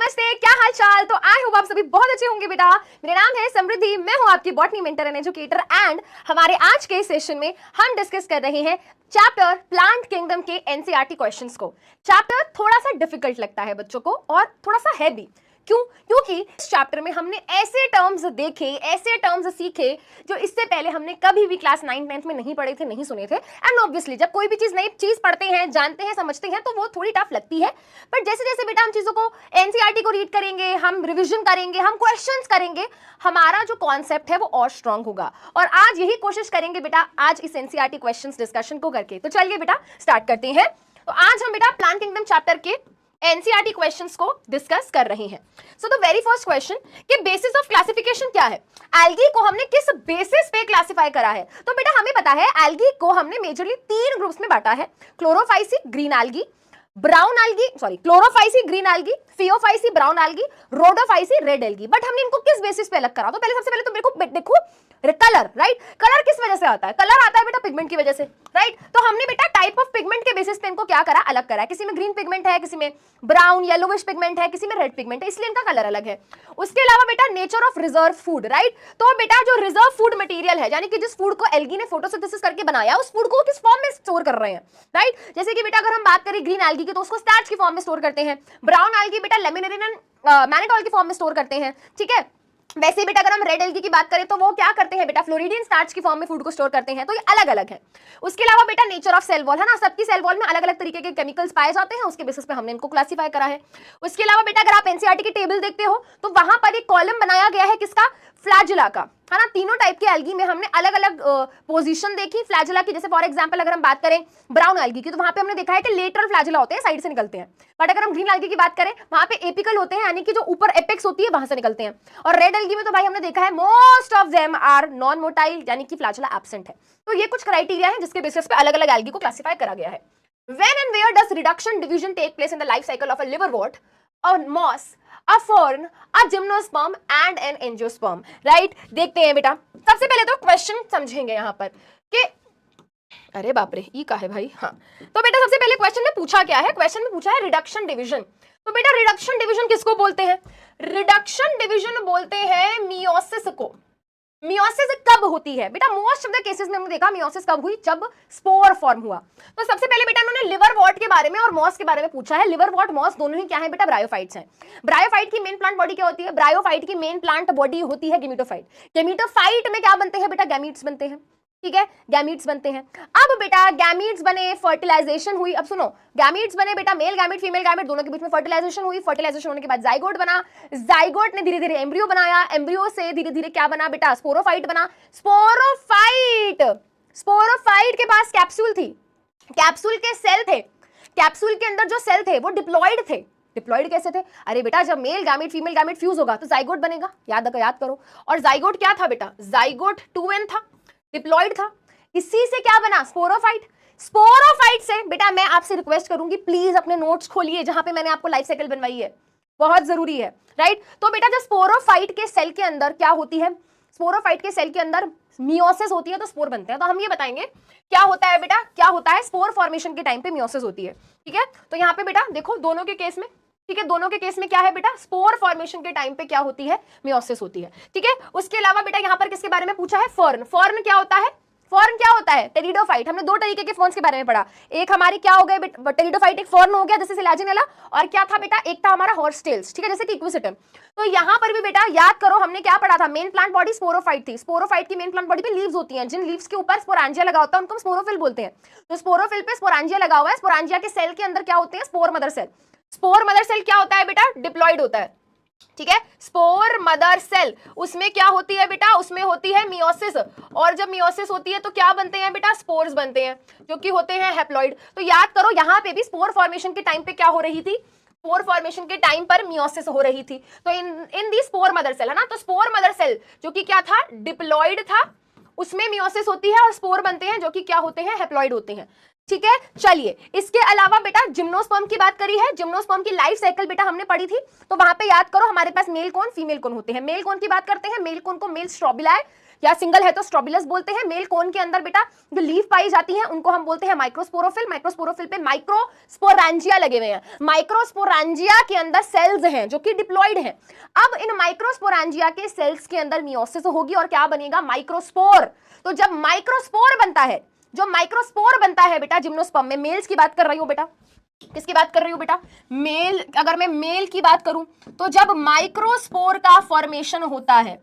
नमस्ते, क्या हाल चाल। तो आई होप आप सभी बहुत अच्छे होंगे बेटा। मेरा नाम है समृद्धि, मैं हूं आपकी botany mentor and educator. And हमारे आज के सेशन में हम डिस्कस कर रहे हैं चैप्टर प्लांट किंगडम के एनसीईआरटी क्वेश्चंस को। चैप्टर थोड़ा सा डिफिकल्ट लगता है बच्चों को और थोड़ा सा है भी। क्यों? क्योंकि इस चैप्टर में हमने ऐसे टर्म्स देखे, ऐसे टर्म्स सीखे जो इससे पहले हमने कभी भी क्लास 9 10th में नहीं पढ़े थे, नहीं सुने थे। एंड ऑब्वियसली जब कोई भी चीज नई चीज पढ़ते हैं, जानते हैं, समझते हैं तो वो थोड़ी टफ लगती है। बट जैसे जैसे बेटा हम चीजों को एनसीईआरटी को रीड करेंगे, हम रिविजन करेंगे, हम क्वेश्चंस करेंगे, हमारा जो कॉन्सेप्ट है वो और स्ट्रांग होगा। और आज यही कोशिश करेंगे बेटा आज इस एनसीईआरटी क्वेश्चंस डिस्कशन को करके। तो चलिए बेटा स्टार्ट करते हैं। तो आज हम बेटा प्लांट किंगडम चैप्टर के एनसीईआरटी क्वेश्चंस को डिस्कस कर रहे हैं। So the very first question कि बेसिस ऑफ क्लासिफिकेशन क्या है, एल्गी को हमने किस बेसिस पे क्लासिफाई करा है। तो बेटा हमें पता है एल्गी को हमने मेजरली 3 ग्रुप्स में बांटा है, Chlorophyceae green algae, brown algae, sorry Chlorophyceae green algae, Phaeophyceae brown algae, Rhodophyceae red algae. But हमने इनको किस बेसिस पे अलग करा। तो पहले सबसे पहले तो मेरे को देखो कलर, राइट। कलर किस वजह से आता है? कलर आता है बेटा पिगमेंट की वजह से, राइट। तो हमने बेटा टाइप ऑफ पिगमेंट के बेसिस पे इनको क्या करा, अलग करा। किसी में ग्रीन पिगमेंट है, किसी में ब्राउन येलोविश पिगमेंट है, किसी में रेड पिगमेंट है, इसलिए इनका कलर अलग है। उसके अलावा बेटा nature of reserve food, right. तो बेटा जो रिजर्व फूड मटेरियल है, यानी कि जिस फूड को एल्गी ने फोटोसिंथेसिस करके बनाया, उस फूड को किस फॉर्म में स्टोर कर रहे हैं, राइट। जैसे कि बेटा अगर हम बात करें ग्रीन एल्गी की तो उसको स्टार्च की फॉर्म में स्टोर करते हैं, ब्राउन एल्गी बेटा लेमिनेरिन एंड मैनिटोल की फॉर्म में स्टोर करते हैं, ठीक है। वैसे बेटा अगर हम रेड एल्गी की बात करें तो वो क्या करते हैं बेटा, फ्लोरिडिन स्टार्च की फॉर्म में फूड को स्टोर करते हैं। तो ये अलग अलग है। उसके अलावा बेटा नेचर ऑफ सेल वॉल है ना, सबकी सेल वॉल में अलग अलग तरीके के केमिकल्स पाए जाते हैं, उसके बेसिस पे हमने इनको क्लासिफाई करा है। उसके अलावा बेटा अगर आप एनसीईआरटी की टेबल देखते हो तो वहां पर एक कॉलम बनाया गया है किसका, फ्लैजिला का, है ना। तीनों टाइप के एल्गी में हमने अलग अलग पोजीशन देखी फ्लैजिला की। जैसे फॉर एग्जांपल अगर हम बात करें ब्राउन एल्गी की तो वहां पे हमने देखा है कि लेटरल फ्लैजिला होते हैं, साइड से निकलते हैं। बट अगर हम ग्रीन एल्गी की बात करें वहां पे एपिकल होते हैं, यानी कि जो ऊपर एपेक्स होती है वहां से निकलते हैं। और रेड एल्गी में तो भाई हमने देखा है most of them are non motile, यानी कि फ्लैजिला एब्सेंट है। तो ये कुछ क्राइटेरिया है जिसके बेसिस पे अलग अलग एल्गी को क्लासिफाई करा गया है। When and where does reduction division take place in the life cycle of a liverwort, a moss, a fern, a gymnosperm and an angiosperm, right? देखते हैं बेटा। सबसे पहले तो क्वेश्चन समझेंगे यहाँ पर कि अरे बाप रे ये का है भाई। हाँ तो बेटा सबसे पहले क्वेश्चन में पूछा क्या है, क्वेश्चन में पूछा है रिडक्शन डिवीजन। तो बेटा रिडक्शन डिवीजन किसको बोलते हैं? रिडक्शन डिवीजन बोलते हैं मियोसिस को। मियोसिस कब होती है बेटा? मोस्ट ऑफ द केसेस में हमने देखा मियोसिस कब हुई, जब स्पोर फॉर्म हुआ। तो सबसे पहले बेटा उन्होंने लिवरवॉर्ट के बारे में और मॉस के बारे में पूछा है। लिवरवॉर्ट मॉस दोनों ही क्या है बेटा, ब्रायोफाइट्स हैं। ब्रायोफाइट की मेन प्लांट बॉडी क्या होती है? ब्रायोफाइट की मेन प्लांट बॉडी होती है गेमिटोफाइट। गेमिटोफाइट में क्या बनते हैं बेटा? गैमीट्स बनते हैं, ठीक है, गैमीट्स बनते हैं। अब बेटा गैमीट्स बने, फर्टिलाइजेशन हुई। अब सुनो, गैमीट्स बने बेटा, मेल गैमीट फीमेल गैमीट दोनों के बीच में फर्टिलाइजेशन हुई। फर्टिलाइजेशन होने के बाद जाइगोट बना, जाइगोट ने धीरे धीरे एम्ब्रियो बनाया, एम्ब्रियो से धीरे धीरे क्या बना बेटा, स्पोरोफाइट बना। स्पोरोफाइट, स्पोरोफाइट के पास कैप्सूल थी, कैप्सूल के सेल थे, कैप्सूल के अंदर जो सेल थे वो डिप्लॉयड थे। डिप्लॉयड कैसे थे? अरे बेटा जब male gamete female gamete fuse होगा तो जाइगोट बनेगा, याद करो। और जाइगोट क्या था बेटा? जाइगोट 2n था, डिप्लॉयड था। इसी से क्या बना? स्पोरोफाइट। स्पोरोफाइट से बेटा मैं आपसे रिक्वेस्ट करूंगी प्लीज अपने नोट्स खोलिए जहां पे मैंने आपको लाइफ साइकिल बनवाई है, बहुत जरूरी है, राइट। तो बेटा जब स्पोरोफाइट के सेल के अंदर क्या होती है, स्पोरोफाइट के सेल के अंदर मियोसिस होती है तो स्पोर बनते हैं। तो हम ये बताएंगे क्या होता है बेटा, क्या होता है स्पोर फॉर्मेशन के टाइम पे मियोसिस होती है, ठीक है। तो यहाँ पे बेटा देखो दोनों के केस में, ठीक है, दोनों के केस में क्या है बेटा, स्पोर फॉर्मेशन के टाइम पे क्या होती है, मियोसिस होती है, ठीक है। उसके अलावा बेटा यहाँ पर किसके बारे में पूछा है? फर्न। फर्न क्या होता है? फर्न क्या होता है? टेरिडोफाइट। हमने 2 तरीके के फर्न्स के बारे में पढ़ा, एक हमारी क्या हो गए बेटा टेरिडोफाइट, एक फर्न हो गया जैसे सिलाजिनेला, और क्या था बेटा, एक था हमारा हॉर्सटेल्स, ठीक है, जैसे कि इक्विसिटम। तो यहाँ पर भी बेटा याद करो हमने क्या पढ़ा था, मेन प्लांट बॉडी स्पोरोफाइट थी। स्पोरोफाइट की मेन प्लांट बॉडी पे लीव्स होती हैं, जिन लीव्स के ऊपर स्पोरांजिया लगा होता है उनको हम स्पोरोफिल बोलते हैं। तो स्पोरोफिल पे स्पोरांजिया लगा हुआ है, स्पोरांजिया के सेल के अंदर क्या होते हैं, spore mother cell. Spore mother cell क्या होता है बेटा? डिप्लॉयड होता है, ठीक है। स्पोर मदर सेल उसमें क्या होती है बेटा, उसमें होती है मियोसिस। और जब मियोसिस होती है तो क्या बनते हैं बेटा, स्पोर्स बनते हैं जो कि होते हैं हैप्लॉइड। तो याद करो यहाँ पे भी स्पोर फॉर्मेशन के टाइम पे क्या हो रही थी, स्पोर फॉर्मेशन के टाइम पर मियोसिस हो रही थी। तो इन दी स्पोर मदर सेल, है ना। तो स्पोर मदर सेल जो कि क्या था, डिप्लॉयड था, उसमें मियोसिस होती है और स्पोर बनते हैं जो कि क्या होते हैं, हैप्लॉइड होते हैं, ठीक है। चलिए इसके अलावा बेटा जिम्नोस्पर्म की बात करी है, जिम्नोस्पर्म की लाइफ साइकिल बेटा हमने पढ़ी थी। तो वहां पे याद करो हमारे पास मेल कौन फीमेल कौन होते हैं। मेल कौन की बात करते हैं, मेल कौन को मेल स्ट्रोबिलाई, या सिंगल है तो स्ट्रोबिलस बोलते हैं। मेल कोन के अंदर बेटा जो लीफ पाई जाती है उनको हम बोलते हैं माइक्रोस्पोरोफिल। माइक्रोस्पोरोफिल पे माइक्रोस्पोरेंजिया लगे हुए हैं। माइक्रोस्पोरेंजिया के अंदर सेल्स हैं जो कि डिप्लॉइड हैं। अब इन माइक्रोस्पोरेंजिया के सेल्स के अंदर मियोसिस होगी और क्या बनेगा, माइक्रोस्पोर। तो जब माइक्रोस्पोर बनता है, जो माइक्रोस्पोर बनता है बेटा जिम्नोस्पर्म में, मेल्स की बात कर रही हूं बेटा, किसकी बात कर रही हूं बेटा, मेल। अगर मैं मेल की बात करूं तो जब माइक्रोस्पोर का फॉर्मेशन होता है,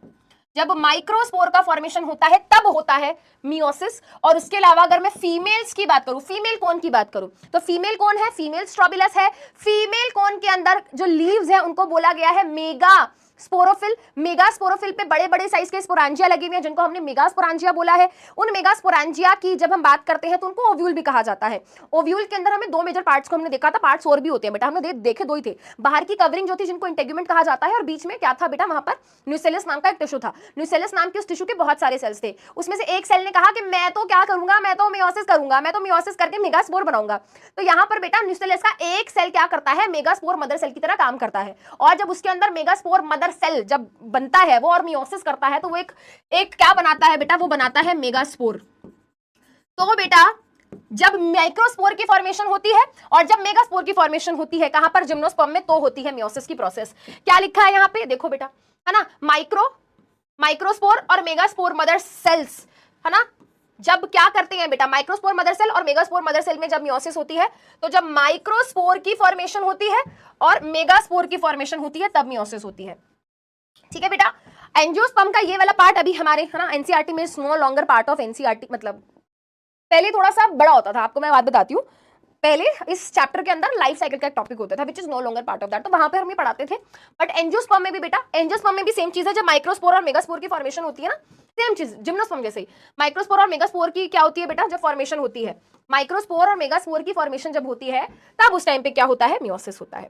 जब माइक्रोस्पोर का फॉर्मेशन होता है तब होता है मियोसिस। और उसके अलावा अगर मैं फीमेल्स की बात करूं, फीमेल कौन की बात करूं, तो फीमेल कौन है, फीमेल स्ट्रोबिलस है। फीमेल कौन के अंदर जो लीव्स हैं उनको बोला गया है मेगा स्पोरोफिल। मेगा स्पोरोफिल पे बड़े बड़े साइज के स्पोरांजिया लगे हुए हैं जिनको हमने मेगा स्पोरांजिया बोला है। उन मेगा स्पोरांजिया की जब हम बात करते हैं तो उनको ओव्यूल भी कहा जाता है। ओव्यूल के अंदर हमें दो मेजर पार्ट्स को हमने देखा था, पार्ट्स और भी होते हैं बेटा, हमने देखे दो ही थे। बाहर की कवरिंग जो थी जिनको इंटेगुमेंट कहा जाता है, और बीच में क्या था बेटा, वहां पर न्यूसेलस नाम का एक टिश्यू था। न्यूसेलस नाम के उस टिश्यू के बहुत सारे सेल्स थे। उसमें से एक सेल ने कहा कि मैं तो क्या करूंगा, मैं तो मियोसिस करूंगा, मैं तो मियोसिस करके मेगास्पोर बनाऊंगा। तो यहाँ पर बेटा न्यूसेलस का एक सेल क्या करता है, मेगास्पोर मदर सेल की तरह काम करता है। और जब उसके अंदर मेगास्पोर मदर सेल जब बनता है वो और मियोसिस करता है तो वो एक क्या बनाता है बेटा, वो बनाता है मेगास्पोर। तो बेटा जब माइक्रोस्पोर की फॉर्मेशन होती है और जब मेगास्पोर की फॉर्मेशन होती है, कहां पर, जिम्नोस्पर्म में, तो होती है मियोसिस की प्रोसेस। क्या लिखा है यहां पे देखो बेटा, है ना, माइक्रोस्पोर और मेगास्पोर मदर सेल्स, है ना। जब क्या करते हैं बेटा, माइक्रोस्पोर मदर सेल और मेगास्पोर मदर सेल में जब मियोसिस होती है, तो जब माइक्रोस्पोर की फॉर्मेशन होती है और मेगास्पोर की फॉर्मेशन होती है तब मियोसिस होती है। ठीक है बेटा। एंजियोस्पर्म का ये वाला पार्ट अभी हमारे, है ना, एनसीईआरटी में no longer part of NCERT, मतलब पहले थोड़ा सा बड़ा होता था। आपको मैं बात बताती हूँ, पहले इस चैप्टर के अंदर लाइफ साइकिल का एक टॉपिक होता था which is no longer part of that, तो वहां पे हमें पढ़ाते थे। बट एंजियोस्पर्म में भी बेटा, एंजियोस्पर्म में भी सेम चीज है। जब माइक्रोस्पोर और मेगास्पोर की फॉर्मेशन होती है ना, सेम चीज जिम्नोस्पर्म जैसे ही। माइक्रोस्पोर और मेगास्पोर की क्या होती है बेटा, जब फॉर्मेशन होती है, माइक्रोस्पोर और मेगास्पोर की फॉर्मेशन जब होती है तब उस टाइम पे क्या होता है, मियोसिस होता है।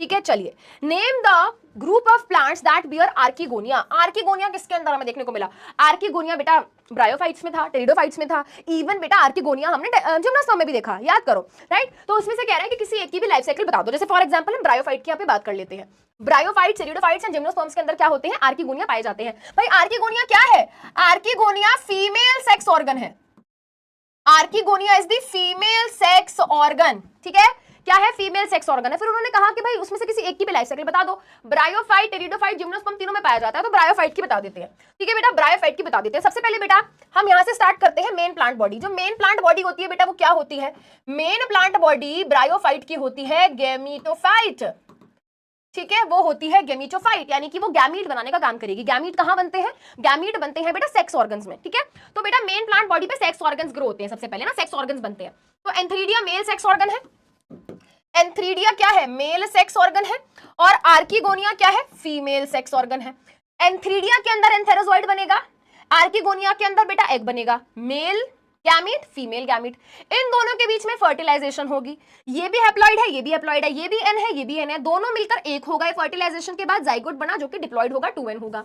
ठीक है, चलिए, name the group of plants that bear archegonia. Archegonia किसके अंदर हमें देखने को मिला, आर्किगोनिया बेटा ब्रायोफाइट्स में था, टेरिडोफाइट्स में था, इवन बेटा आर्किगोनिया हमने जिम्नोस्पर्म में भी देखा, याद करो, राइट। तो उसमें से कह रहा है कि किसी एक की भी लाइफ साइकिल बता दो। जैसे फॉर एग्जांपल हम ब्रायोफाइट की यहाँ पे बात कर लेते हैं। ब्रायोफाइट्स, टेरिडोफाइट्स एंड जिम्नोस्पर्म्स के अंदर क्या होते हैं, आर्किगोनिया पाए जाते हैं। भाई आर्किगोनिया क्या है, आर्किगोनिया फीमेल सेक्स ऑर्गन है। Archegonia is the female sex organ, ठीक है, क्या है, फीमेल सेक्स ऑर्गन है। फिर उन्होंने कहा कि भाई उसमें से किसी एक की भी लाइफ साइकिल बता दो। ब्रायोफाइट, टेरिडोफाइट, जिम्नोस्पर्म तीनों में पाया जाता है, तो ब्रायोफाइट की बता देते हैं। ठीक है बेटा, ब्रायोफाइट की बता देते हैं। सबसे पहले बेटा हम यहां से स्टार्ट करते हैं मेन प्लांट बॉडी। जो मेन प्लांट बॉडी होती है बेटा वो क्या होती है, मेन प्लांट बॉडी ब्रायोफाइट की होती है गैमीटोफाइट। ठीक है, वो होती है गैमीटोफाइट, यानी कि वो गैमीट बनाने का काम करेगी। गैमीट कहां बनते हैं, गैमीट बनते हैं बेटा सेक्स ऑर्गन्स में। ठीक है, तो बेटा मेन प्लांट बॉडी पे सेक्स ऑर्गन्स ग्रो होते हैं। सबसे पहले ना सेक्स ऑर्गन्स बनते हैं। तो एंथ्रीडिया मेल सेक्स ऑर्गन है, एंथ्रीडिया क्या है, मेल सेक्स ऑर्गन है, और आर्किगोनिया क्या है, फीमेल सेक्स ऑर्गन है। एंथ्रीडिया के अंदर एंथेरोजॉइड बनेगा, आर्किगोनिया के अंदर बेटा एग बनेगा, मेल गैमीट, फीमेल गैमीट। इन दोनों के बीच में फर्टिलाइजेशन होगी। ये भी हैप्लॉइड है, ये भी हैप्लॉइड है, ये भी एन है, ये भी एन है, दोनों मिलकर एक हो गए। फर्टिलाइजेशन के बाद जाइगोट बना जो कि डिप्लॉइड होगा, 2n होगा।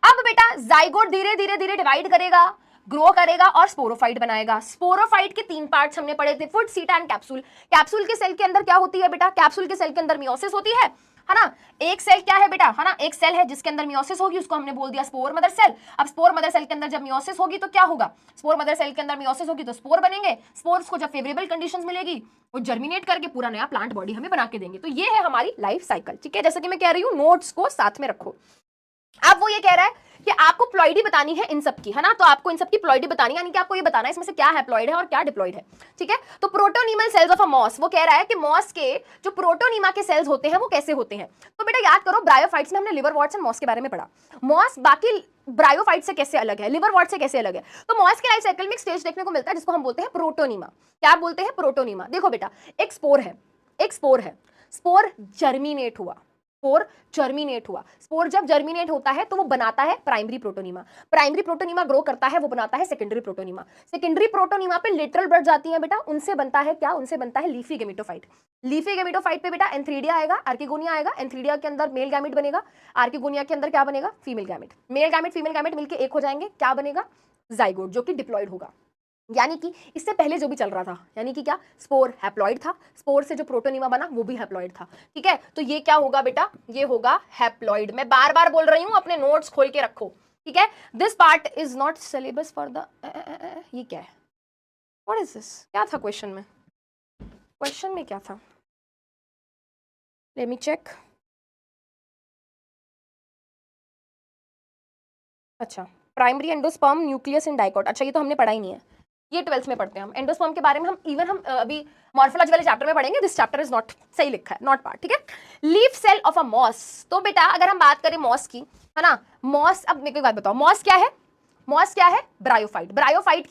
अब बेटा जाइगोट धीरे धीरे धीरे डिवाइड करेगा, ग्रो करेगा और स्पोरोफाइट बनाएगा। स्पोरोफाइट के 3 पार्ट्स हमने पढ़े थे, foot, seat and capsule. Capsule के सेल के अंदर क्या होती है बेटा, कैप्सूल के सेल के अंदर मियोसिस होती है ना। एक सेल क्या है बेटा, है ना, एक सेल है जिसके अंदर मियोसिस होगी, उसको हमने बोल दिया स्पोर मदर सेल। अब स्पोर मदर सेल के अंदर जब मियोसिस होगी तो क्या होगा, स्पोर मदर सेल के अंदर मियोसिस होगी तो स्पोर बनेंगे। स्पोर्स को जब फेवरेबल कंडीशंस मिलेगी वो जर्मिनेट करके पूरा नया प्लांट बॉडी हमें बना के देंगे। तो ये है हमारी लाइफ साइकिल। ठीक है, जैसे कि मैं कह रही हूँ नोट्स को साथ में रखो। अब वो ये कह रहा है कि आपको प्लॉइडी बतानी है इन सब की, है ना, तो आपको इन सब की प्लॉइडी बतानी है, यानी कि आपको ये बताना है इसमें से क्या हैप्लॉइड है और क्या डिप्लॉइड है। ठीक है, तो प्रोटोनीमल सेल्स ऑफ अ मॉस, वो कह रहा है कि मॉस के जो प्रोटोनीमा के सेल्स होते हैं वो कैसे होते हैं। तो बेटा याद करो, ब्रायोफाइट्स में हमने लिवरवर्ट्स एंड मॉस के बारे में पढ़ा। मॉस बाकी ब्रायोफाइट से कैसे अलग है, लिवरवर्ट से कैसे अलग है। तो मॉस के लाइफ साइकिल में एक स्टेज देखने को मिलता है जिसको हम बोलते हैं प्रोटोनीमा। क्या बोलते हैं, प्रोटोनीमा। देखो बेटा, एक स्पोर है, एक स्पोर है, स्पोर जर्मिनेट हुआ, स्पोर जर्मिनेट हुआ। स्पोर जब जर्मिनेट होता है तो वो बनाता है primary protonema. Primary protonema grow करता है, वो बनाता है सेकेंडरी प्रोटोनीमा। सेकेंडरी प्रोटोनीमा पे लिटरल ब्लड जाती है बेटा, उनसे बनता है क्या, उनसे बनता है लीफी गैमेटोफाइट। लीफी गैमेटोफाइट पे बेटा एंथ्रीडिया आएगा, आर्किगोनिया आएगा। एंथ्रीडिया के अंदर मेल गैमेट बनेगा, आर्किगोनिया के अंदर क्या बनेगा, female gamete. Male gamete female gamete मिलकर एक हो जाएंगे, क्या बनेगा, जाइगोट, जो कि डिप्लॉइड होगा। यानी कि इससे पहले जो भी चल रहा था, यानी कि क्या, स्पोर हैप्लॉइड था, स्पोर से जो प्रोटोनीमा बना वो भी हैप्लॉइड था। ठीक है, तो ये क्या होगा बेटा, ये होगा हैप्लॉइड। मैं बार बार बोल रही हूं, अपने नोट्स खोल के रखो, ठीक है, this part is not syllabus for the, ये क्या है, व्हाट इज दिस, क्या था क्वेश्चन में, क्वेश्चन में क्या था, लेट मी चेक। अच्छा, primary endosperm nucleus in dicot, अच्छा ये तो हमने पढ़ा ही नहीं है, ये 12th में पढ़ते हैं हम। एंडोस्पर्म के बारे में हम अभी मॉर्फोलॉजी वाले चैप्टर में पढ़ेंगे, दिस चैप्टर इज नॉट, सही लिखा है, नॉट पार्ट, ठीक है। Leaf cell of a moss, तो बेटा अगर हम बात करें मॉस की, है ना, मॉस, अब मेरे को एक बात बताओ, मॉस क्या है, मॉस क्या है, ब्रायोफाइट, ब्रायोफाइट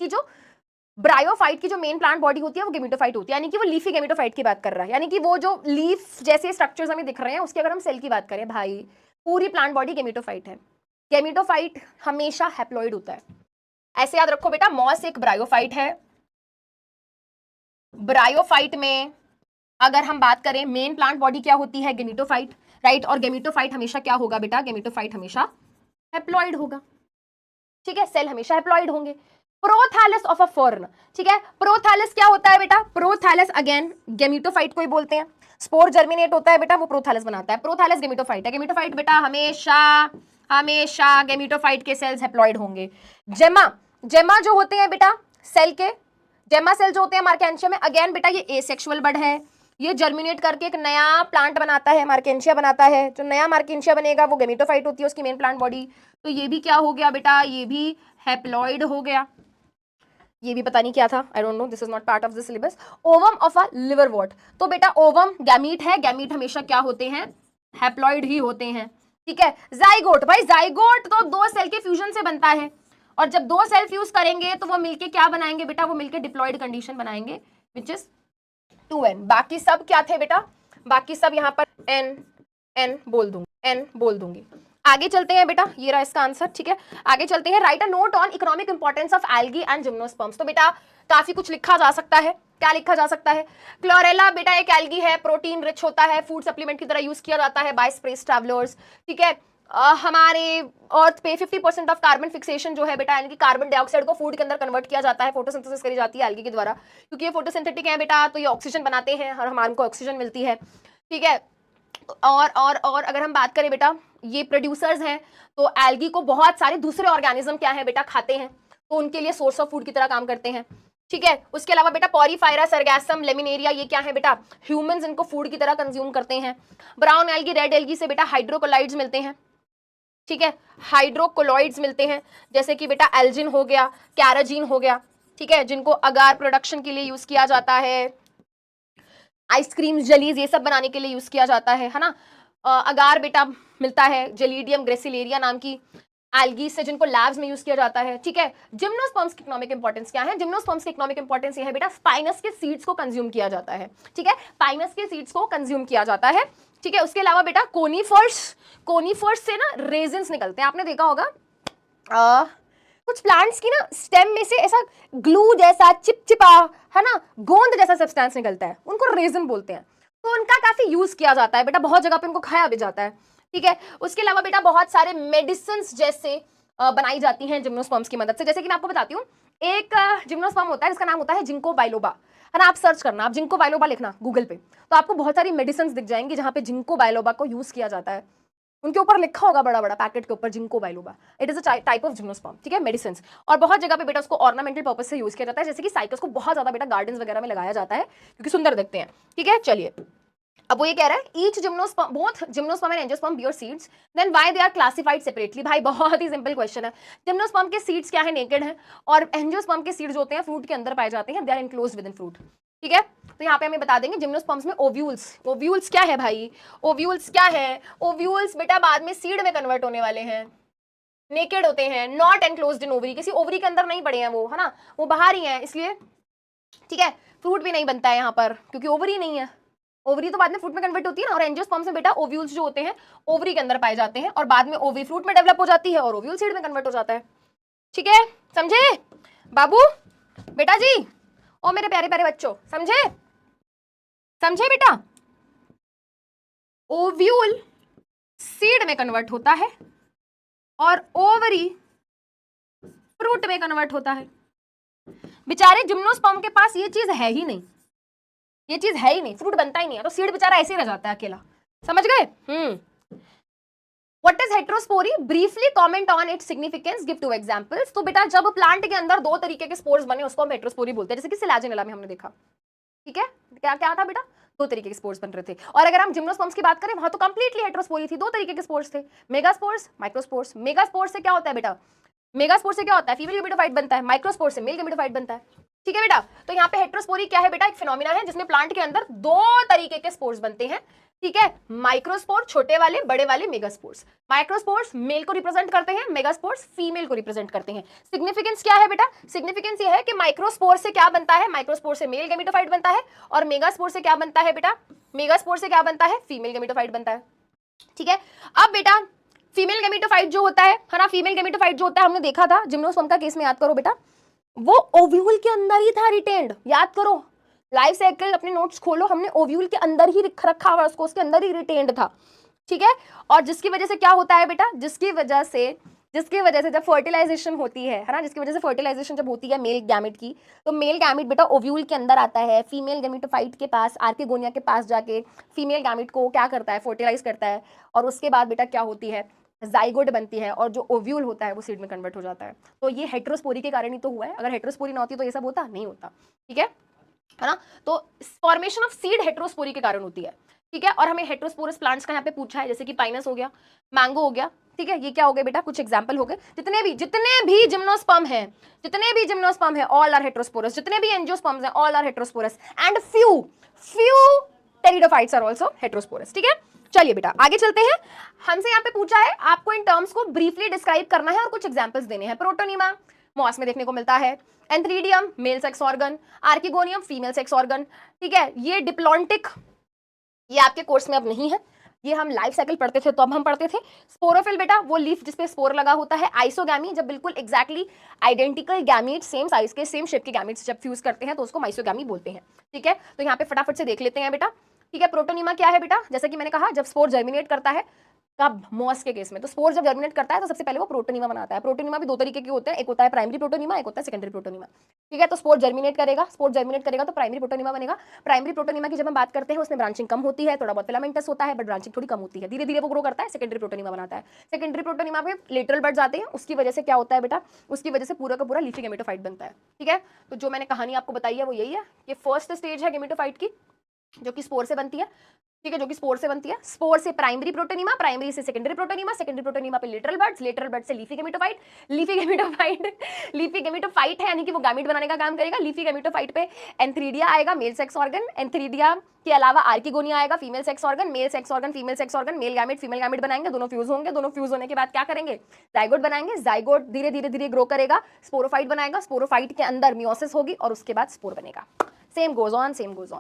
की जो मेन प्लांट बॉडी होती है वो गेमिटोफाइट होती है, यानी कि वो लीफी गेमिटोफाइट की बात कर रहा है, यानी कि वो जो लीफ जैसे स्ट्रक्चर्स हमें दिख रहे हैं उसकी अगर हम सेल की बात करें भाई, पूरी प्लांट बॉडी गेमिटोफाइट है। गेमिटोफाइट हमेशा हैप्लॉइड होता है, ऐसे याद रखो बेटा, मॉस एक ब्रायोफाइट है। ब्रायोफाइट में अगर हम बात करें मेन प्लांट बॉडी क्या होती है, गेमिटोफाइट, राइट, और गेमिटोफाइट हमेशा क्या होगा बेटा, गेमिटोफाइट हमेशा हैप्लॉइड होगा, ठीक है, सेल हमेशा हैप्लॉइड होंगे। प्रोथैलस ऑफ अ फर्न, ठीक है, प्रोथैलस क्या होता है बेटा, प्रोथैलस अगेन गेमिटोफाइट को ही बोलते हैं, स्पोर जर्मिनेट होता है बेटा, वो प्रोथैलस बनाता है, प्रोथैलस गेमिटोफाइट है, गेमिटोफाइट बेटा हमेशा हमेशा गेमिटोफाइट के सेल्स हैप्लॉइड होंगे। जेमा, जेमा जो होते हैं बेटा सेल के, जेमा सेल जो होते हैं मार्केंशिया में, अगेन बेटा ये एसेक्सुअल बड है, ये जर्मिनेट करके एक नया प्लांट बनाता है, मार्केंशिया बनाता है, जो नया मार्केंशिया बनेगा वो गेमिटोफाइट होती है उसकी मेन प्लांट बॉडी, तो ये भी क्या हो गया बेटा, ये भी हैप्लॉइड हो गया, ये भी पता नहीं क्या था, I don't know, this is not part of the syllabus. Ovum of a liverwort, तो बेटा ओवम गैमीट है, गैमीट हमेशा क्या होते हैं, हैप्लॉइड ही होते हैं, ठीक है। जाइगोट, भाई जाइगोट तो दो सेल के फ्यूजन से बनता है, और जब दो सेल फ्यूज करेंगे तो वो मिलके क्या बनाएंगे बेटा, वो मिलके डिप्लॉइड कंडीशन बनाएंगे, विच इज 2n। बाकी सब क्या थे बेटा, बाकी सब यहाँ पर n बोल दूंगी। आगे चलते हैं बेटा, ये रहा इसका आंसर, ठीक है, आगे चलते हैं। Right a note on economic importance of algae and gymnosperms, तो बेटा काफी कुछ लिखा जा सकता है, क्या लिखा जा सकता है, क्लोरेला बेटा एक एल्गी है, प्रोटीन रिच होता है, फूड सप्लीमेंट की तरह यूज किया जाता है बाय स्पेस ट्रैवलर्स, ठीक है। हमारे अर्थ पे 50% ऑफ कार्बन फिक्सेशन जो है बेटा, यानी कि कार्बन डाइऑक्साइड को फूड के अंदर कन्वर्ट किया जाता है, फोटोसिंथेसिस करी जाती है एल्गी के द्वारा, क्योंकि ये फोटोसिंथेटिक है बेटा, तो ये ऑक्सीजन बनाते हैं और हमारे को ऑक्सीजन मिलती है, ठीक है। और अगर हम बात करें बेटा, ये प्रोड्यूसर्स हैं, तो एल्गी को बहुत सारे दूसरे ऑर्गेनिज्म क्या है बेटा, खाते हैं, तो उनके लिए सोर्स ऑफ फूड की तरह काम करते हैं, ठीक है। उसके अलावा बेटा पॉरीफायरा, सरगैसम, लेमिनेरिया, ये क्या है बेटा, ह्यूमंस इनको फूड की तरह कंज्यूम करते हैं। ब्राउन एल्गी, रेड एल्गी से बेटा हाइड्रोकोलाइड्स मिलते हैं, ठीक है, हाइड्रोकोलॉइड्स मिलते हैं, जैसे कि बेटा एल्जिन हो गया, कैराजीन हो गया, ठीक है, जिनको अगार प्रोडक्शन के लिए यूज किया जाता है, आइसक्रीम, जलीज, ये सब बनाने के लिए यूज किया जाता है ना। अगार बेटा मिलता है जेलीडियम ग्रेसिलेरिया नाम की एल्गी से, जिनको लैब्स में यूज किया जाता है, ठीक है। जिम्नोस्पर्म्स की इकोनॉमिक इंपॉर्टेंस क्या है, जिम्नोस्पर्म्स की इकोनॉमिक इंपॉर्टेंस ये है बेटा, स्पाइनस के सीड्स को कंज्यूम किया जाता है, ठीक है, पाइनस के सीड्स को कंज्यूम किया जाता है, ठीक है। उसके अलावा बेटा कोनीफर्स से ना रेजिन्स निकलते हैं, आपने देखा होगा कुछ प्लांट्स की ना स्टेम में से ऐसा ग्लू जैसा चिपचिपा, है ना, गोंद जैसा सब्सटेंस निकलता है, उनको रेजिन बोलते हैं, तो उनका काफी यूज किया जाता है बेटा, बहुत जगह पे उनको खाया भी जाता है, ठीक है। उसके अलावा बेटा बहुत सारे मेडिसिन जैसे बनाई जाती हैं जिम्नोस्पर्म्स की मदद से, जैसे कि मैं आपको बताती हूँ, एक जिम्नोस्पर्म होता है जिसका नाम होता है जिंको बाइलोबा, है ना, आप सर्च करना, आप जिंको बाइलोबा लिखना गूगल पे, तो आपको बहुत सारी मेडिसिन दिख जाएंगी जहाँ पे जिंको बाइलोबा को यूज किया जाता है, उनके ऊपर लिखा होगा बड़ा बड़ा पैकेट के ऊपर ginkgo biloba, it is a type of gymnosperm, ठीक है, मेडिसिन। और बहुत जगह पे बेटा उसको ऑर्नामेंटल पर्पस से यूज किया जाता है, जैसे कि साइकस को बहुत ज्यादा बेटा गार्डन्स वगैरह में लगाया जाता है क्योंकि सुंदर दिखते हैं, ठीक है। चलिए अब वो ये कह रहा है each gymnosperm, both gymnosperm and angiosperm bear seeds, then why they are classified separately. भाई बहुत ही सिंपल क्वेश्चन है, जिम्नोस्पर्म के सीड्स क्या है, नेकेड है, और एंजियोस्पर्म के सीड्स होते हैं फ्रूट के अंदर पाए जाते हैं, they are enclosed within fruit, ठीक है। तो यहाँ पे हमें बता देंगे जिम्नोस्पर्म्स में ओव्यूल्स क्या है भाई, ओव्यूल्स क्या है, ओव्यूल्स बेटा बाद में सीड में कन्वर्ट होने वाले हैं, नेकेड होते हैं, नॉट एनक्लोज्ड इन ओवरी, किसी ओवरी के अंदर नहीं पड़े हैं वो, है ना, वो बाहर ही है, इसलिए ठीक है, फ्रूट भी नहीं बनता है यहाँ पर क्योंकि ओवरी नहीं है, ओवरी तो बाद में फ्रूट में कन्वर्ट होती है ना, और एंजियोस्पर्म्स में बेटा ओव्यूल्स जो होते हैं ओवरी के अंदर पाए जाते हैं, और बाद में ओवरी फ्रूट में डेवलप हो जाती है और ओव्यूल सीड में कन्वर्ट हो जाता है, ठीक है, समझे बाबू, बेटा जी, ओ मेरे प्यारे प्यारे बच्चों, समझे बेटा, ओव्यूल सीड में कन्वर्ट होता है और ओवरी फ्रूट में कन्वर्ट होता है। बेचारे जिम्नोस्पर्म के पास ये चीज है ही नहीं, ये चीज है ही नहीं, फ्रूट बनता ही नहीं है, तो सीड बेचारा ऐसे ही रह जाता है अकेला, समझ गए। What is heterospory, briefly comment on its significance, give 2 examples. तो बेटा जब प्लांट के अंदर 2 तरीके के स्पोर्स बने उसको हम हेट्रोस्पोरी बोलते हैं, जैसे कि सिलाजिनेला में हमने देखा। ठीक है, क्या क्या था बेटा, 2 तरीके के स्पोर्स बन रहे थे। और अगर हम जिम्नोस्पर्म्स की बात करें वहां तो कंप्लीटली हेट्रोस्पोरी थी, 2 तरीके के स्पोर्स थे, मेगास्पोर्स, माइक्रोस्पोर्स। मेगास्पोर्स से क्या होता है बेटा, मेगास्पोर से क्या होता है, फीमेल गैमेटोफाइट बनता है, माइक्रोस्पोर से मेल गैमेटोफाइट बनता है। ठीक है बेटा, तो यहाँ पे हेट्रोस्पोरी क्या है बेटा, एक फिनोमिना है जिसमें प्लांट के अंदर 2 तरीके के स्पोर्स बनते हैं। ठीक है, माइक्रोस्पोर छोटे वाले, बड़े वाले मेगास्पोर्स। माइक्रोस्पोर्स मेल को रिप्रेजेंट करते हैं, मेगास्पोर्स फीमेल को रिप्रेजेंट करते हैं। सिग्निफिकेंस क्या है बेटा, सिग्निफिकेंस ये है कि माइक्रोस्पोर से क्या बनता है, माइक्रोस्पोर से मेल गैमेटोफाइट बनता है, और मेगास्पोर से क्या बनता है बेटा, मेगास्पोर से क्या बनता है, फीमेल गैमेटोफाइट बनता है। ठीक है, अब बेटा फीमेल गैमेटोफाइट जो होता है ना, फीमेल गैमेटोफाइट जो होता है हमने देखा था जिम्नोस्पर्म का केस में, याद करो बेटा, वो ओव्यूल के अंदर ही था रिटेन्ड। याद करो, लाइफ साइकिल अपने नोट्स खोलो, हमने ओव्यूल के अंदर ही रखा हुआ उसको, उसके अंदर ही रिटेन्ड था। ठीक है, और जिसकी वजह से क्या होता है बेटा, जिसकी वजह से जब फर्टिलाइजेशन होती है ना, जिसकी वजह से फर्टिलाइजेशन जब होती है मेल गैमेट की, तो मेल गैमेट बेटा ओव्यूल के अंदर आता है, फीमेल गैमेटोफाइट के पास, आर्किगोनिया के पास जाके फीमेल गैमेट को क्या करता है, फर्टिलाइज करता है, और उसके बाद बेटा क्या होती है, जाइगोट बनती है, और जो ओव्यूल होता है वो सीड में कन्वर्ट हो जाता है। तो ये हेट्रोस्पोरी के कारण ही तो हुआ है, अगर हेट्रोस्पोरी ना होती तो ये सब होता नहीं होता। ठीक है ना, तो फॉर्मेशन ऑफ सीड हेट्रोस्पोरी के कारण होती है। ठीक है, और हमें हेट्रोस्पोरस प्लांट्स का यहाँ पे पूछा है, जैसे कि पाइनस हो गया, मैंगो हो गया। ठीक है, ये क्या हो गए बेटा, कुछ एग्जांपल हो गए। जितने भी जिम्नोस्पर्म है ऑल आर हेट्रोस्पोरस, जितने भी एंजियोस्पर्म्स हैं all are heterosporous, and few pteridophytes are also heterosporous. ठीक है, चलिए बेटा आगे चलते हैं। हमसे यहाँ पे पूछा है आपको इन टर्म्स को ब्रीफली डिस्क्राइब करना है और कुछ एग्जांपल्स देने हैं। प्रोटोनिमा मॉस में देखने को मिलता है, antheridium male sex organ, archegonium female sex organ. ठीक है, ये डिप्लॉन्टिक, ये आपके कोर्स में अब नहीं है, ये हम लाइफ साइकिल पढ़ते थे तो अब हम पढ़ते थे। स्पोरोफिल बेटा वो लीफ जिसपे स्पोर लगा होता है। आइसोगैमी, जब बिल्कुल exactly identical gamete same size के सेम शेप के गैमीट्स जब फ्यूज करते हैं तो उसको माइसोगैमी बोलते हैं। ठीक है, तो यहाँ पे फटाफट से देख लेते हैं बेटा। ठीक है, प्रोटोनिमा क्या है बेटा, जैसा कि मैंने कहा जब स्पोर जर्मिनेट करता है, कब, मॉस के केस में, तो स्पोर जब जर्मिनेट करता है तो सबसे पहले वो प्रोटोनिमा बनाता है। प्रोटोनिमा भी 2 तरीके के होते हैं, एक होता है प्राइमरी प्रोटोनिमा, एक होता है सेकेंडरी प्रोटोनिमा। ठीक है, तो स्पोर जर्मिनेट करेगा तो प्राइमरी प्रोटोनिमा बनेगा। प्राइमरी प्रोटोनिमा की जब हम बात करते हैं उसमें ब्रांचिंग कम होती है, थोड़ा बहुत फिलामेंटस होता है, बट ब्रांचिंग थोड़ी कम होती है, धीरे धीरे वो ग्रो करता है, सेकेंडरी प्रोटोनिमा बनाता है। सेकेंडरी प्रोटोनिमा में लेटरल बर्ड्स आते हैं, उसकी वजह से क्या होता है बेटा, उसकी वजह से पूरा का पूरा लीफी गैमेटोफाइट बनता है। ठीक है, तो जो मैंने कहानी आपको बताई है वो यही है कि फर्स्ट स्टेज है गैमेटोफाइट की, जो कि स्पोर से बनती है। ठीक है, जो कि स्पोर से बनती है, स्पोर से प्राइमरी प्रोटोनिमा, प्राइमरी से सेकेंडरी प्रोटोनिमा, सेकेंडरी प्रोटोनिमा पे लेटरल बर्ड्स, लेटरल बर्ड से लीफी गैमेटोफाइट, लीफी गैमेटोफाइट है यानी कि वो गैमीट बनाने का काम करेगा। लीफी गैमेटोफाइट पे एंथ्रीडिया आएगा, मेल सेक्स ऑर्गन, एंथ्रीडिया के अलावा आर्किगोनिया आएगा, female sex organ, male sex organ, female sex organ, male gamete female gamete बनाएंगे, दोनों फ्यूज होंगे, दोनों फ्यूज होने के बाद क्या करेंगे, जाइगोट बनाएंगे, जाइगोट धीरे धीरे धीरे ग्रो करेगा, स्पोरोफाइट बनाएगा, स्पोरोफाइट के अंदर मियोसिस होगी और उसके बाद स्पोर बनेगा। Same goes on.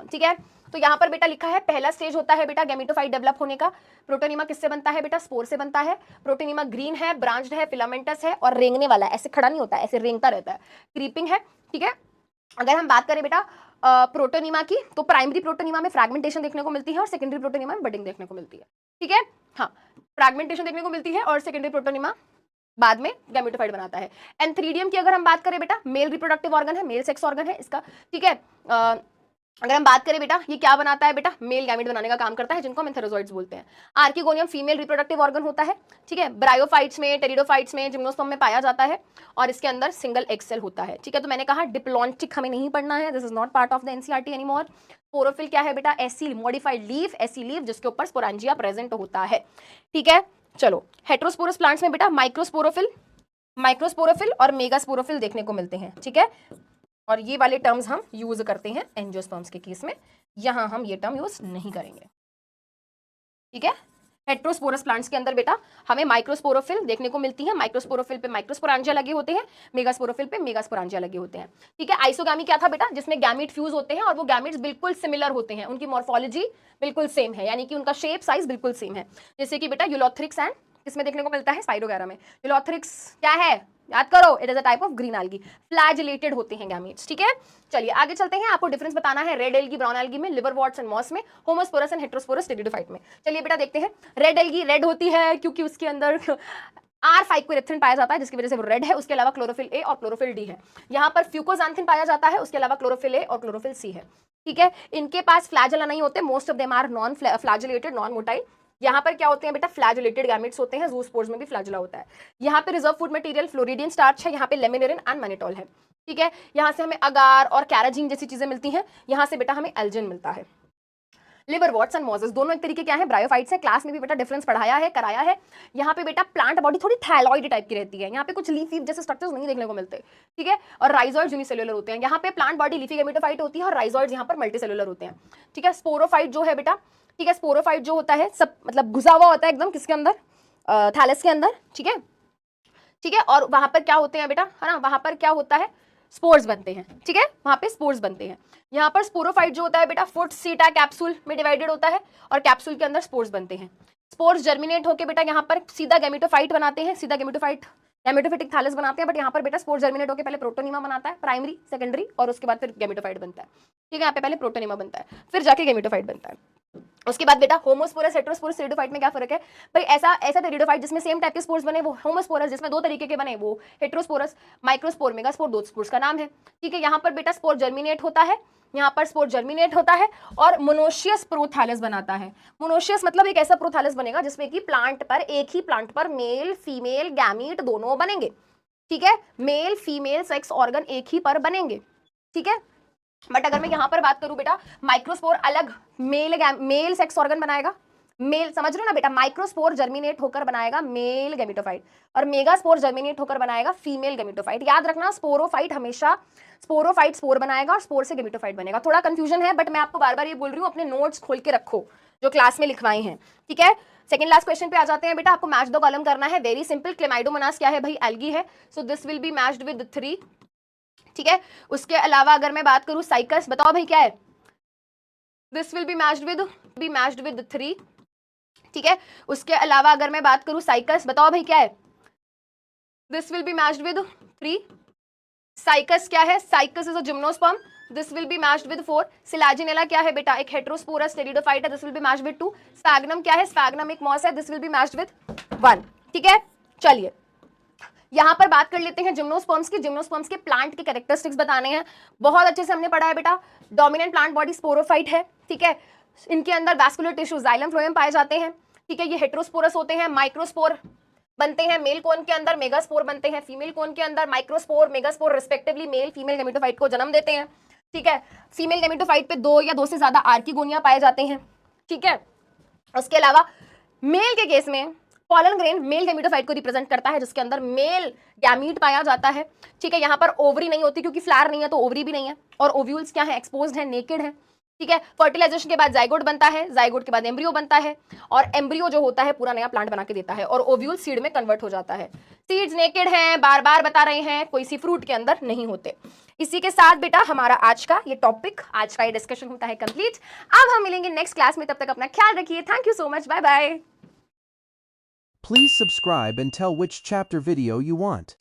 ठीक है, तो यहाँ पर बेटा लिखा है पहला स्टेज होता है बेटा गैमेटोफाइट डेवलप होने का। प्रोटोनिमा किससे बनता है बेटा, स्पोर से बनता है। प्रोटोनिमा ग्रीन है, ब्रांच्ड है, फिलामेंटस है और रेंगने वाला है, ऐसे खड़ा नहीं होता है, ऐसे रेंगता रहता है, क्रीपिंग है। ठीक है, अगर हम बात करें बेटा प्रोटोनिमा की, तो प्राइमरी प्रोटोनिमा में फ्रैगमेंटेशन देखने को मिलती है और सेकेंडरी प्रोटोनिमा में बडिंग देखने को मिलती है। ठीक है, हाँ, फ्रैगमेंटेशन देखने को मिलती है और सेकेंडरी प्रोटोनिमा बाद में गैमेटोफाइट बनाता है। एंथ्रीडियम की अगर हम बात करें बेटा, मेल रिप्रोडक्टिव ऑर्गन है, मेल सेक्स ऑर्गन है इसका। ठीक है, अगर हम बात करें बेटा, ये क्या बनाता है बेटा, मेल गैमेट बनाने का काम करता है, जिनको हम एंथेरोजोइड्स बोलते हैं। आर्किगोनियम फीमेल रिप्रोडक्टिव ऑर्गन होता है। ठीक है, ब्रायोफाइट्स में, टेरिडोफाइट्स में, जिम्नोस्पर्म में पाया जाता है और इसके अंदर सिंगल एक्स सेल होता है। ठीक है, तो मैंने कहा डिप्लॉन्टिक हमें नहीं पढ़ना है, this is not part of the NCERT anymore. Sporophyll क्या है बेटा, ऐसी मॉडिफाइड लीफ, ऐसी लीफ जिसके ऊपर स्पोरेंजिया प्रेजेंट होता है। ठीक है, चलो हेट्रोस्पोरस प्लांट्स में बेटा माइक्रोस्पोरोफिल और मेगास्पोरोफिल देखने को मिलते हैं। ठीक है, और ये वाले टर्म्स हम यूज करते हैं एंजियोस्पर्म्स के केस में, यहां हम ये टर्म यूज नहीं करेंगे। ठीक है, हेट्रोस्पोरस प्लांट्स के अंदर बेटा हमें माइक्रोस्पोरोफिल देखने को मिलती है, माइक्रोस्पोरोफिल पे माइक्रोस्पोरांजिया लगे होते हैं, मेगास्पोरोफिल पे मेगास्पोरांजिया लगे होते हैं। ठीक है, आइसोगामी क्या था बेटा, जिसमें गैमीट फ्यूज होते हैं और वो गैमीट्स बिल्कुल सिमिलर होते हैं, उनकी मॉर्फोलॉजी बिल्कुल सेम है, यानी कि उनका शेप साइज बिल्कुल सेम है। जैसे कि बेटा यूलोथ्रिक्स एंड किसमें देखने को मिलता है, स्पाइरोगैरा में। यूलोथ्रिक्स क्या है, याद करो, it is a type of green algae, flagellated होते हैं गैमीट्स। ठीक है, चलिए आगे चलते हैं, आपको डिफरेंस बताना है रेड एल्गी, ब्राउन एल्गी में, लिवरवर्ट्स एंड मॉस में, होमोस्पोरस एंड हेट्रोस्पोरस टेरिडोफाइट में। चलिए बेटा देखते हैं, रेड एल्गी रेड होती है क्योंकि उसके अंदर R5 कोइरेथ्रिन पाया जाता है जिसकी वजह से वो रेड है, उसके अलावा क्लोरोफिल ए और क्लोरोफिल डी है। यहाँ पर फ्यूकोजांथिन पाया जाता है, उसके अलावा क्लोरोफिल ए और क्लोरोफिल सी है। ठीक है, इनके पास फ्लैजेला नहीं होते, most of them are non flagellated, non motile. यहाँ पर क्या होते हैं बेटा, फ्लैजेलेटेड गैमेट्स होते हैं, ज़ूस्पोर्स में भी फ्लैजेला होता है। यहाँ पे reserve food material floridean starch है, यहाँ पे लेमिनेरिन एंड मैनिटोल है, ठीक है। यहाँ से हमें अगार और कैराजीन जैसी चीजें मिलती हैं, यहाँ से बेटा हमें एल्जिन मिलता है। लिवर वॉट्स एंड मोजेस दोनों एक तरीके क्या है, ब्रायोफाइट्स है। क्लास में भी बेटा डिफरेंस पढ़ाया है, कराया है। यहाँ पे बेटा प्लांट बॉडी थोड़ी थैलॉइड टाइप की रहती है, यहाँ पे कुछ लीफी जैसे स्ट्रक्चर्स नहीं देखने को मिलते, ठीक है। और राइजॉइड्स यूनिसेल्युलर होते हैं। यहाँ पे प्लांट बॉडी लीफी गैमेटोफाइट होती है और राइजॉइड्स यहाँ पर मल्टीसेल्युलर होते हैं, ठीक है। स्पोरोफाइट जो है बेटा, ठीक है, स्पोरोफाइट जो होता है सब मतलब घुसा हुआ होता है एकदम किसके अंदर, थैलस के अंदर, ठीक है, ठीक है। और वहां पर क्या होते हैं बेटा, है ना, वहां पर क्या होता है, स्पोर्स बनते हैं, ठीक है, वहां पे स्पोर्स बनते हैं। यहाँ पर स्पोरोफाइट जो होता है बेटा फुट सीटा कैप्सूल में डिवाइडेड होता है और कैप्सूल के अंदर स्पोर्स बनते हैं। स्पोर्स जर्मिनेट होकर बेटा यहाँ पर सीधा गैमेटोफाइट बनाते हैं, सीधा गैमेटोफाइट गैमेटोफिटिक थैलस बनाते हैं। बट यहाँ पर बेटा स्पोर्स जर्मिनेट होकर पहले प्रोटोनिमा बनाता है, प्राइमरी सेकेंडरी, और उसके बाद फिर गैमेटोफाइट बनता है, ठीक है। यहाँ पे पहले प्रोटोनिमा बनता है, फिर जाके गैमेटोफाइट बनता है। उसके बाद बेटा होमोस्पोरस हेटेरोस्पोरस टेरिडोफाइट में क्या फर्क है भाई, ऐसा टेरिडोफाइट जिसमें सेम टाइप के स्पोर्स बने वो होमोस्पोरस, जिसमें दो तरीके के बने वो हेटेरोस्पोरस। माइक्रोस्पोर मेगास्पोर दो स्पोर्स का नाम है, ठीक है। यहाँ पर बेटा स्पोर जर्मिनेट होता है, यहाँ पर स्पोर जर्मिनेट होता है और मोनोशियस प्रोथैलस बनाता है। मोनोशियस मतलब एक ऐसा प्रोथैलस बनेगा जिसमें कि प्लांट पर, एक ही प्लांट पर मेल फीमेल गैमीट दोनों बनेंगे, ठीक है, मेल फीमेल सेक्स ऑर्गन एक ही पर बनेंगे, ठीक है। बट अगर मैं यहाँ पर बात करूं बेटा, माइक्रोस्पोर अलग मेल सेक्स ऑर्गन बनाएगा, मेल, समझ रहे हो ना बेटा, माइक्रोस्पोर जर्मिनेट होकर बनाएगा मेल गैमेटोफाइट और मेगास्पोर जर्मिनेट होकर बनाएगा फीमेल गैमेटोफाइट। याद रखना, स्पोरोफाइट हमेशा स्पोरोफाइट स्पोर बनाएगा और स्पोर से गैमेटोफाइट बनेगा। थोड़ा कंफ्यूजन है बट मैं आपको बार बार ये बोल रही हूँ, अपने नोट्स खोल के रखो जो क्लास में लिखवाए हैं, ठीक है। सेकंड लास्ट क्वेश्चन पे आ जाते हैं बेटा, आपको मैच द कॉलम करना है, वेरी सिंपल। क्लेमाइडोमोनास क्या है भाई, एल्गी है, so this will be matched with 3, ठीक है। उसके अलावा अगर मैं बात करूं साइकस, बताओ भाई क्या है, this will be matched with 3, ठीक है। उसके अलावा अगर मैं बात करूं साइकस, बताओ भाई क्या है, this will be matched with 3। Cycas क्या है, cycas is a gymnosperm, this will be matched with 4। Selaginella क्या है बेटा, एक हेटेरोस्पोरस टेरिडोफाइट है, this will be matched with 2। Sphagnum क्या है, स्फैग्नम एक मॉस है, this will be matched with 1, ठीक है। चलिए यहां पर बात कर लेते हैं जिम्नोस्पर्म्स की। जिम्नोस्पर्म्स के प्लांट के कैरेक्टरिस्टिक्स बताने हैं, बहुत अच्छे से हमने पढ़ा है बेटा। डोमिनेंट प्लांट बॉडी स्पोरोफाइट है, ठीक है। इनके अंदर वैस्कुलर टिश्यू जाइलम फ्लोएम पाए जाते हैं, ठीक है। ये हेटेरोस्पोरस होते हैं, माइक्रोस्पोर बनते हैं मेल कोन के अंदर, मेगास्पोर बनते हैं फीमेल कोन के अंदर। Microspore megaspore respectively male female gametophyte को जन्म देते हैं, ठीक है। फीमेल गैमेटोफाइट पे 2 या 2 से ज्यादा आर्किगोनिया पाए जाते हैं, ठीक है। उसके अलावा मेल के केस में पॉलन ग्रेन मेल गैमेटोफाइट को रिप्रेजेंट करता है, जिसके अंदर मेल गैमीट पाया जाता है, ठीक है। यहाँ पर ओवरी नहीं होती क्योंकि फ्लावर नहीं है तो ओवरी भी नहीं है, और ओव्यूल्स क्या है, एक्सपोज्ड है, नेकेड है, ठीक है। फर्टिलाइजेशन के बाद जाइगोट बनता है, जाइगोट के बाद एम्ब्रियो बनता है, और एम्ब्रियो जो होता है पूरा नया प्लांट बना के देता है, और ओव्यूल सीड में कन्वर्ट हो जाता है। सीड्स नेकेड हैं, बार बार बता रहे हैं, कोई सी फ्रूट के अंदर नहीं होते। इसी के साथ बेटा हमारा आज का ये टॉपिक, आज का ये डिस्कशन होता है कंप्लीट। अब हम मिलेंगे नेक्स्ट क्लास में, तब तक अपना ख्याल रखिए। Thank you so much, bye bye. Please subscribe and tell which chapter video you want.